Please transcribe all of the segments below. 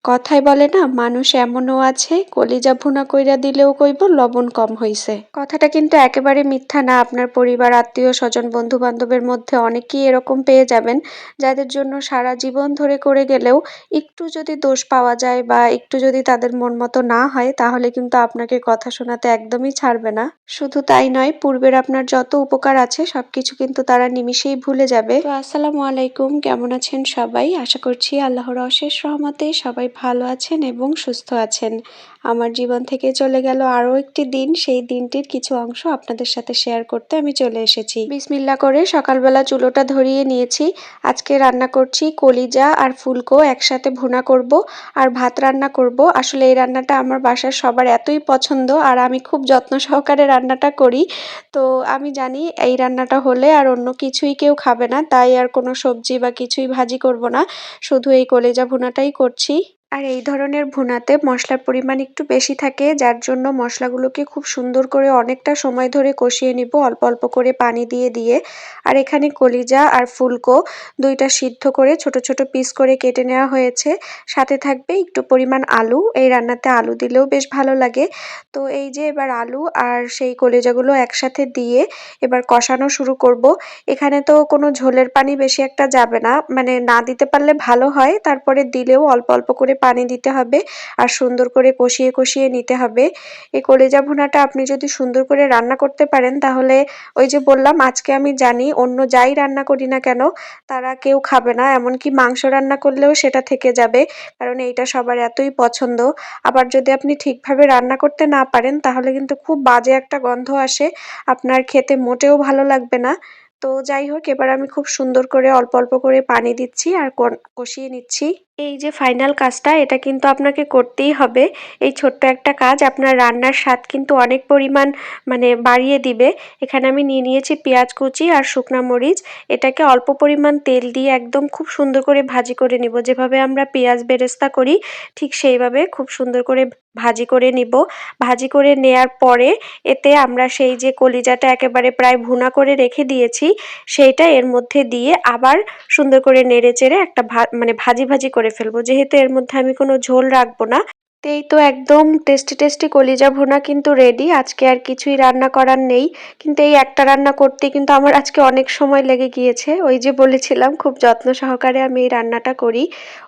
কথায় বলে না, মানুষ এমনও আছে কলিজা ভুনা কইরা দিলেও কইবো লবণ কম হইছে। কথাটা কিন্তু একেবারে মিথ্যা না। আপনার পরিবার, আত্মীয় স্বজন, বন্ধু বান্ধবের মধ্যে অনেকেই এরকম পেয়ে যাবেন, যাদের জন্য সারা জীবন ধরে করে গেলেও একটু যদি দোষ পাওয়া যায় বা একটু যদি তাদের মন মতো না হয়, তাহলে কিন্তু আপনাকে কথা শোনাতে একদমই ছাড়বে না। শুধু তাই নয়, পূর্বের আপনার যত উপকার আছে সবকিছু কিন্তু তারা নিমিষেই ভুলে যাবে। তো আসসালামু আলাইকুম, কেমন আছেন সবাই? আশা করছি আল্লাহর অশেষ রহমতে সবাই ভালো আছেন এবং সুস্থ আছেন। আমার জীবন থেকে চলে গেল আরও একটি দিন, সেই দিনটির কিছু অংশ আপনাদের সাথে শেয়ার করতে আমি চলে এসেছি। বিসমিল্লাহ করে সকালবেলা চুলোটা ধরিয়ে নিয়েছি। আজকে রান্না করছি কলিজা আর ফুলকো একসাথে ভুনা করব আর ভাত রান্না করব। আসলে এই রান্নাটা আমার বাসার সবার এতই পছন্দ আর আমি খুব যত্ন সহকারে রান্নাটা করি। তো আমি জানি এই রান্নাটা হলে আর অন্য কিছুই কেউ খাবে না, তাই আর কোনো সবজি বা কিছুই ভাজি করব না, শুধু এই কলিজা ভুনাটাই করছি। আর এই ধরনের ভুনাতে মশলার পরিমাণ একটু বেশি থাকে, যার জন্য মশলাগুলোকে খুব সুন্দর করে অনেকটা সময় ধরে কষিয়ে নিব অল্প অল্প করে পানি দিয়ে দিয়ে। আর এখানে কলিজা আর ফুলকো দুইটা সিদ্ধ করে ছোট ছোট পিস করে কেটে নেওয়া হয়েছে। সাথে থাকবে একটু পরিমাণ আলু, এই রান্নাতে আলু দিলেও বেশ ভালো লাগে। তো এই যে এবার আলু আর সেই কলিজাগুলো একসাথে দিয়ে এবার কষানো শুরু করব। এখানে তো কোনো ঝোলের পানি বেশি একটা যাবে না, মানে না দিতে পারলে ভালো হয়, তারপরে দিলেও অল্প অল্প করে পানি দিতে হবে আর সুন্দর করে কষিয়ে কষিয়ে নিতে হবে। এই কলিজা ভুনাটা আপনি যদি সুন্দর করে রান্না করতে পারেন, তাহলে ওই যে বললাম, আজকে আমি জানি অন্য যাই রান্না করি না কেন তারা কেউ খাবে না, এমনকি মাংস রান্না করলেও সেটা থেকে যাবে, কারণ এইটা সবার এতই পছন্দ। আবার যদি আপনি ঠিকভাবে রান্না করতে না পারেন, তাহলে কিন্তু খুব বাজে একটা গন্ধ আসে, আপনার খেতে মোটেও ভালো লাগবে না। তো যাই হোক, এবার আমি খুব সুন্দর করে অল্প অল্প করে পানি দিচ্ছি আর কষিয়ে নিচ্ছি। এই যে ফাইনাল কাজটা, এটা কিন্তু আপনাকে করতেই হবে। এই ছোট্ট একটা কাজ আপনার রান্নার স্বাদ কিন্তু অনেক পরিমাণ মানে বাড়িয়ে দিবে। এখানে আমি নিয়ে নিয়েছি পেঁয়াজ কুচি আর শুকনা মরিচ। এটাকে অল্প পরিমাণ তেল দিয়ে একদম খুব সুন্দর করে ভাজি করে নিব, যেভাবে আমরা পেঁয়াজ বেরেস্তা করি ঠিক সেইভাবে খুব সুন্দর করে ভাজি করে নিব। ভাজি করে নেয়ার পরে এতে আমরা সেই যে কলিজাটা একেবারে প্রায় ভুনা করে রেখে দিয়েছি, সেইটা এর মধ্যে দিয়ে আবার সুন্দর করে নেড়ে চেড়ে একটা মানে ভাজি ভাজি করে ফেলবো, যেহেতু এর মধ্যে আমি কোনো ঝোল রাখবো না। এই তো একদম টেস্টি টেস্টি কলিজা ভুনা কিন্তু রেডি। আজকে আর কিছুই রান্না করার নেই, কিন্তু এই একটা রান্না করতে কিন্তু আমার আজকে অনেক সময় লেগে গিয়েছে। ওই যে বলেছিলাম খুব যত্ন সহকারে আমি এই রান্নাটা করি।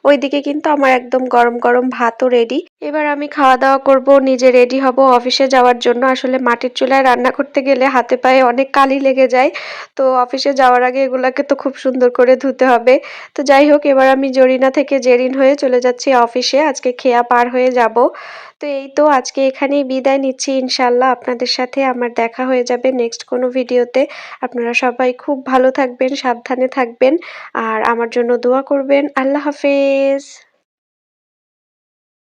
ওইদিকে কিন্তু আমার একদম গরম গরম ভাতও রেডি। এবার আমি খাওয়া দাওয়া করব, নিজে রেডি হব অফিসে যাওয়ার জন্য। আসলে মাটির চুলায় রান্না করতে গেলে হাতে পায়ে অনেক কালি লেগে যায়, তো অফিসে যাওয়ার আগে এগুলাকে তো খুব সুন্দর করে ধুতে হবে। তো যাই হোক, এবার আমি জরিনা থেকে জেরিন হয়ে চলে যাচ্ছি অফিসে, আজকে খেয়া পার হয়ে যাব। তো এই তো আজকে এখানেই বিদায় নিচ্ছি, ইনশাল্লাহ আপনাদের সাথে আমার দেখা হয়ে যাবে নেক্সট কোনো ভিডিওতে। আপনারা সবাই খুব ভালো থাকবেন, সাবধানে থাকবেন আর আমার জন্য দোয়া করবেন। আল্লাহ হাফেজ।